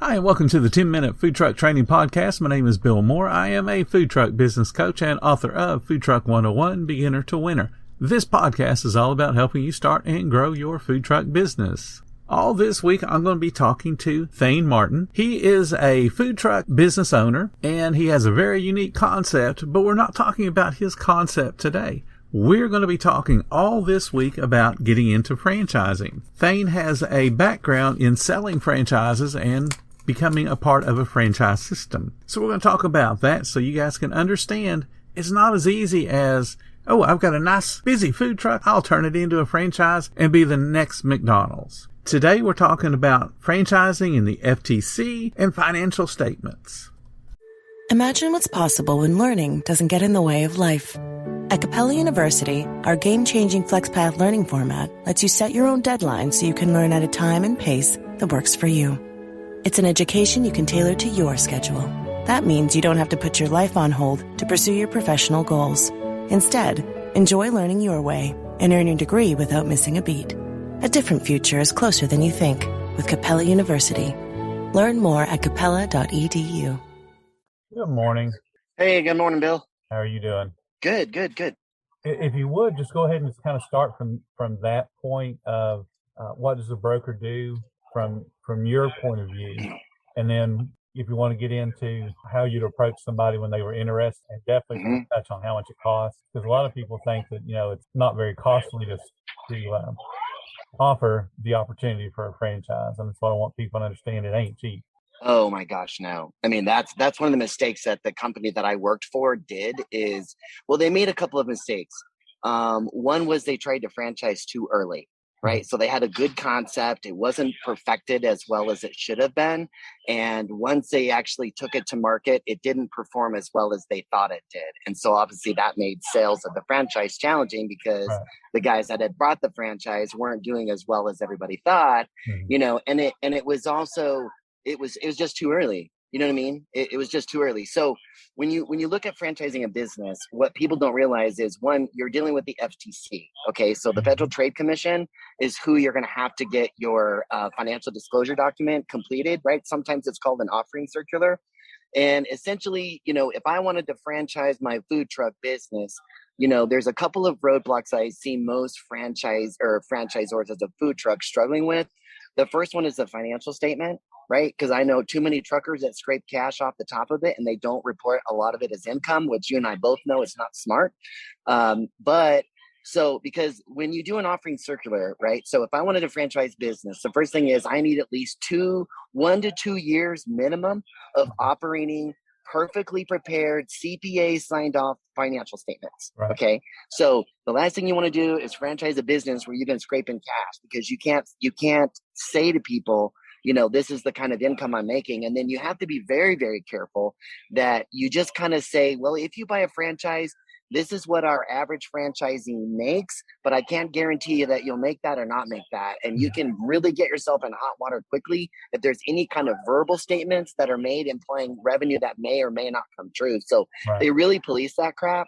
Hi, and welcome to the 10-Minute Food Truck Training Podcast. My name is Bill Moore. I am a food truck business coach and author of Food Truck 101, Beginner to Winner. This podcast is all about helping you start and grow your food truck business. All this week, I'm going to be talking to Thayne Martin. He is a food truck business owner, and he has a very unique concept, but we're not talking about his concept today. We're going to be talking all this week about getting into franchising. Thayne has a background in selling franchises and becoming a part of a franchise system. So we're going to talk about that so you guys can understand it's not as easy as, oh, I've got a nice busy food truck, I'll turn it into a franchise and be the next McDonald's. Today we're talking about franchising in the FTC and financial statements. Imagine what's possible when learning doesn't get in the way of life. At Capella University, our game-changing FlexPath learning format lets you set your own deadlines so you can learn at a time and pace that works for you. It's an education you can tailor to your schedule. That means you don't have to put your life on hold to pursue your professional goals. Instead, enjoy learning your way and earn your degree without missing a beat. A different future is closer than you think with Capella University. Learn more at capella.edu. Good morning. Hey, good morning, Bill. How are you doing? Good. If you would, just go ahead and just kind of start from that point of what does the broker do from your point of view, and then if you want to get into how you'd approach somebody when they were interested, and definitely touch on how much it costs, because a lot of people think that it's not very costly to offer the opportunity for a franchise, and that's what I want people to understand. It ain't cheap. Oh my gosh, no. I mean, that's one of the mistakes that the company that I worked for did is, well, they made a couple of mistakes. One was they tried to franchise too early, right? So they had a good concept. It wasn't perfected as well as it should have been. And once they actually took it to market, it didn't perform as well as they thought it did. And so obviously that made sales of the franchise challenging because the guys that had brought the franchise weren't doing as well as everybody thought, and it was also, it was just too early. You know what I mean? It was just too early. So when you look at franchising a business, what people don't realize is, one, you're dealing with the FTC. Okay, so the Federal Trade Commission is who you're going to have to get your financial disclosure document completed, right? Sometimes it's called an offering circular. And essentially, if I wanted to franchise my food truck business, there's a couple of roadblocks I see most franchisors as a food truck struggling with. The first one is the financial statement, right? Because I know too many truckers that scrape cash off the top of it and they don't report a lot of it as income, which you and I both know is not smart. Because when you do an offering circular, right? So if I wanted a franchise business, the first thing is I need at least 1 to 2 years minimum of operating perfectly prepared CPA signed off financial statements. Right. Okay. So the last thing you want to do is franchise a business where you've been scraping cash, because you can't say to people, this is the kind of income I'm making. And then you have to be very, very careful that you just kind of say, well, if you buy a franchise, this is what our average franchisee makes, but I can't guarantee you that you'll make that or not make that. And you can really get yourself in hot water quickly if there's any kind of verbal statements that are made implying revenue that may or may not come true. So They really police that crap.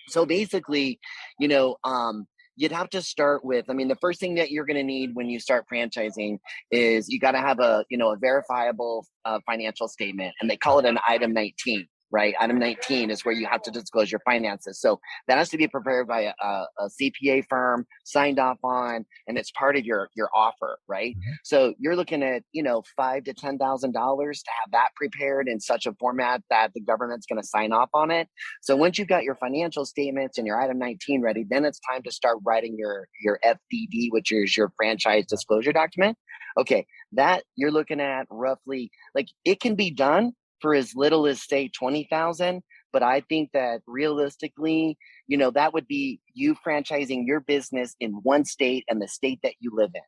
So basically, you'd have to start with, the first thing that you're going to need when you start franchising is you got to have a verifiable financial statement, and they call it an item 19. Right. Item 19 is where you have to disclose your finances. So that has to be prepared by a CPA firm, signed off on, and it's part of your offer. Right. So you're looking at, $5,000 to $10,000 to have that prepared in such a format that the government's going to sign off on it. So once you've got your financial statements and your item 19 ready, then it's time to start writing your FDD, which is your franchise disclosure document. Okay. That you're looking at roughly, like, it can be done for as little as, say, $20,000. But I think that realistically, that would be you franchising your business in one state and the state that you live in,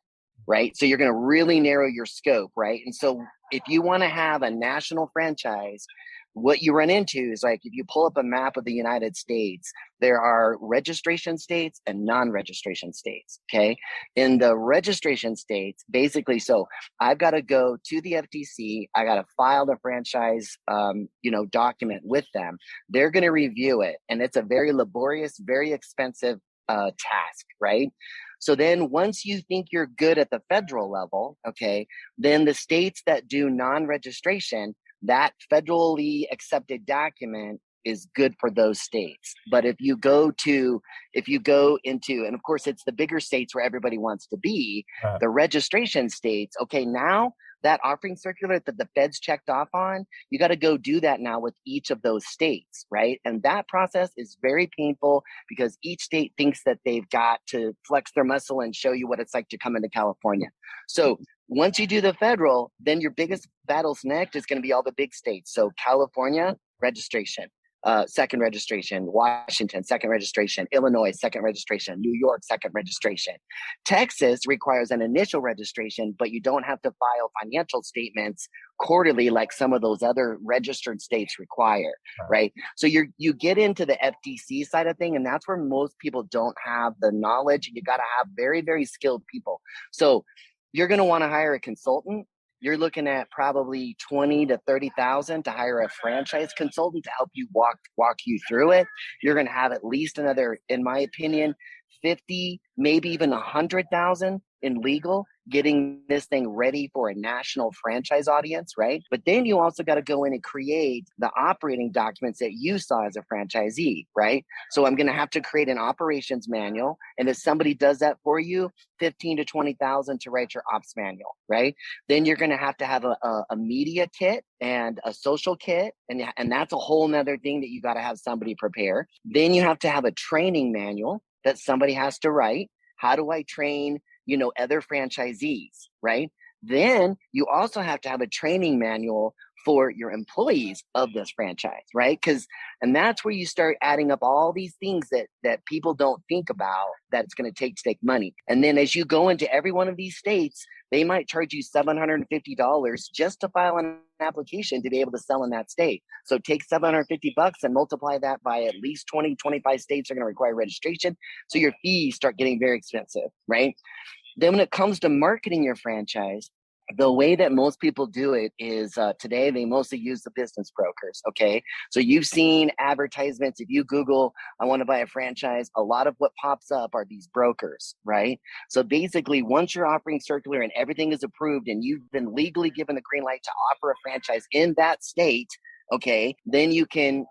right? So you're going to really narrow your scope, right? And so if you want to have a national franchise, what you run into is, like, if you pull up a map of the United States, there are registration states and non-registration states. Okay. In the registration states, basically, so I've got to go to the FTC. I got to file the franchise, document with them. They're going to review it. And it's a very laborious, very expensive task, right? So then once you think you're good at the federal level, okay, then the states that do non-registration, that federally accepted document is good for those states. But if you go into, and of course it's the bigger states where everybody wants to be, the registration states, okay, now that offering circular that the feds checked off on, you got to go do that now with each of those states, right? And that process is very painful because each state thinks that they've got to flex their muscle and show you what it's like to come into California. So once you do the federal, then your biggest battles next is going to be all the big states. So California, registration. Second registration, Washington, second registration, Illinois, second registration, New York, second registration. Texas requires an initial registration, but you don't have to file financial statements quarterly like some of those other registered states require, right? So you get into the FTC side of thing, and that's where most people don't have the knowledge, and you got to have very, very skilled people. So you're going to want to hire a consultant. You're looking at probably 20 to 30,000 to hire a franchise consultant to help you walk you through it. You're going to have at least another, in my opinion, 50, maybe even 100,000 in legal, getting this thing ready for a national franchise audience, right? But then you also got to go in and create the operating documents that you saw as a franchisee, right? So I'm going to have to create an operations manual. And if somebody does that for you, 15 to 20,000 to write your ops manual, right? Then you're going to have a media kit and a social kit. And that's a whole nother thing that you got to have somebody prepare. Then you have to have a training manual that somebody has to write. How do I train, other franchisees, right? Then you also have to have a training manual for your employees of this franchise, right? And that's where you start adding up all these things that people don't think about that it's going to take money. And then as you go into every one of these states, they might charge you $750 just to file an application to be able to sell in that state. So take $750 and multiply that by at least 20, 25 states are going to require registration. So your fees start getting very expensive, right? Then when it comes to marketing your franchise, the way that most people do it is today they mostly use the business brokers. Okay. So you've seen advertisements. If you Google, I want to buy a franchise, a lot of what pops up are these brokers, right? So basically once you're offering circular and everything is approved and you've been legally given the green light to offer a franchise in that state, okay, then you can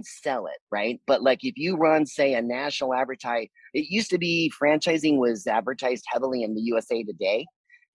sell it, right? But like if you run, say, a national advertise, it used to be franchising was advertised heavily in the USA Today.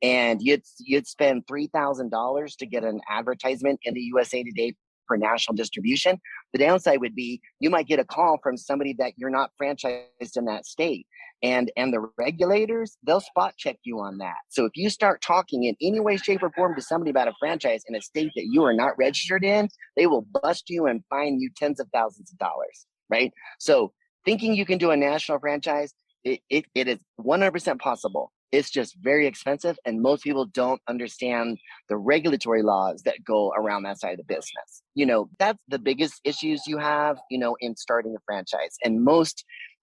And you'd spend $3,000 to get an advertisement in the USA Today for national distribution. The downside would be you might get a call from somebody that you're not franchised in that state. And the regulators, they'll spot check you on that. So if you start talking in any way, shape, or form to somebody about a franchise in a state that you are not registered in, they will bust you and fine you tens of thousands of dollars, right? So thinking you can do a national franchise, it is 100% possible. It's just very expensive, and most people don't understand the regulatory laws that go around that side of the business. That's the biggest issues you have, in starting a franchise. And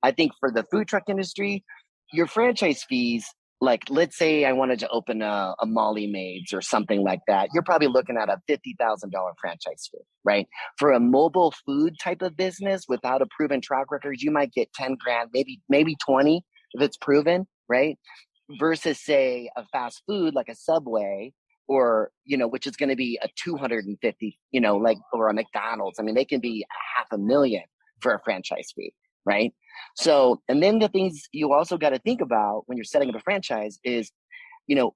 I think for the food truck industry, your franchise fees, like let's say I wanted to open a Molly Maids or something like that, you're probably looking at a $50,000 franchise fee, right? For a mobile food type of business without a proven track record, you might get 10 grand, maybe 20 if it's proven, right? Versus say a fast food like a Subway or, which is going to be a 250, or a McDonald's. I mean, they can be $500,000 for a franchise fee, right? So, and then the things you also got to think about when you're setting up a franchise is,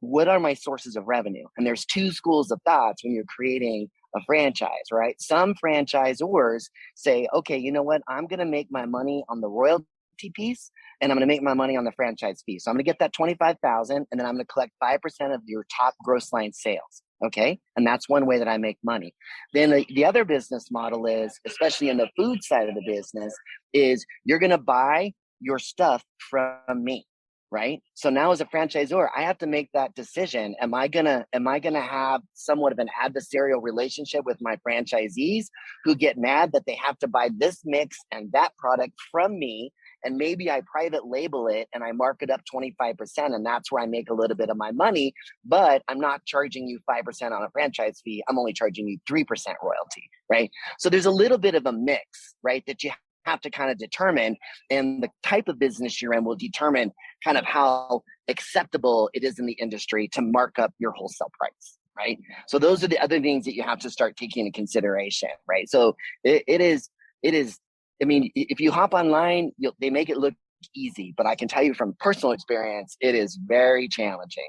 what are my sources of revenue? And there's two schools of thoughts when you're creating a franchise, right? Some franchisors say, okay, you know what? I'm going to make my money on the royalty piece, and I'm going to make my money on the franchise fee. So I'm going to get that 25,000, and then I'm going to collect 5% of your top gross line sales. Okay. And that's one way that I make money. Then the other business model is, especially in the food side of the business, is you're going to buy your stuff from me. Right. So now as a franchisor, I have to make that decision. Am I gonna have somewhat of an adversarial relationship with my franchisees who get mad that they have to buy this mix and that product from me? And maybe I private label it and I mark it up 25%, and that's where I make a little bit of my money, but I'm not charging you 5% on a franchise fee. I'm only charging you 3% royalty, right? So there's a little bit of a mix, right, that you have to kind of determine, and the type of business you're in will determine kind of how acceptable it is in the industry to mark up your wholesale price, right? So those are the other things that you have to start taking into consideration, right? So it is, I mean, if you hop online, they make it look easy, but I can tell you from personal experience, it is very challenging.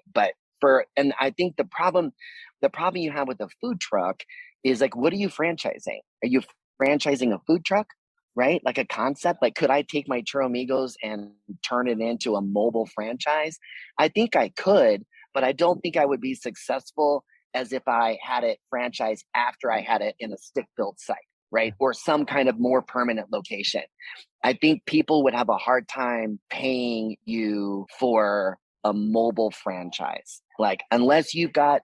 And I think the problem you have with a food truck is like, what are you franchising? Are you franchising a food truck, right? Like a concept? Like, could I take my Churro Amigos and turn it into a mobile franchise? I think I could, but I don't think I would be successful as if I had it franchised after I had it in a stick-built site, right? Or some kind of more permanent location. I think people would have a hard time paying you for a mobile franchise. Like, unless you've got,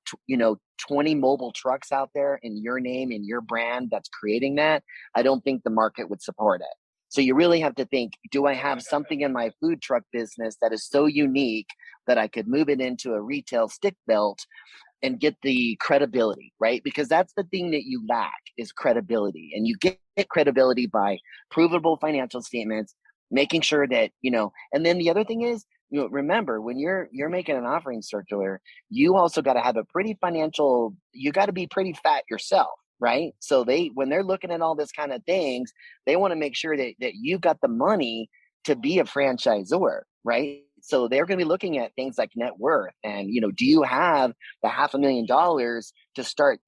20 mobile trucks out there in your name, in your brand that's creating that, I don't think the market would support it. So you really have to think, do I have something in my food truck business that is so unique that I could move it into a retail stick built and get the credibility, right? Because that's the thing that you lack, is credibility. And you get credibility by provable financial statements, making sure that, and then the other thing is, remember, when you're making an offering circular, you also got to have you got to be pretty fat yourself, right? So when they're looking at all this kind of things, they want to make sure that you've got the money to be a franchisor, right? So they're going to be looking at things like net worth and, do you have the $500,000 to start?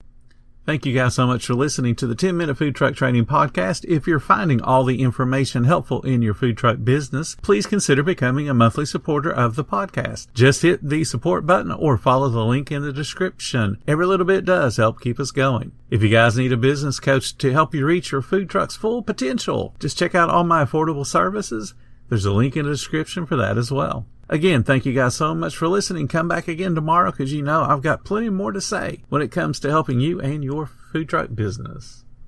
Thank you guys so much for listening to the 10-Minute Food Truck Training Podcast. If you're finding all the information helpful in your food truck business, please consider becoming a monthly supporter of the podcast. Just hit the support button or follow the link in the description. Every little bit does help keep us going. If you guys need a business coach to help you reach your food truck's full potential, just check out all my affordable services. There's a link in the description for that as well. Again, thank you guys so much for listening. Come back again tomorrow because I've got plenty more to say when it comes to helping you and your food truck business.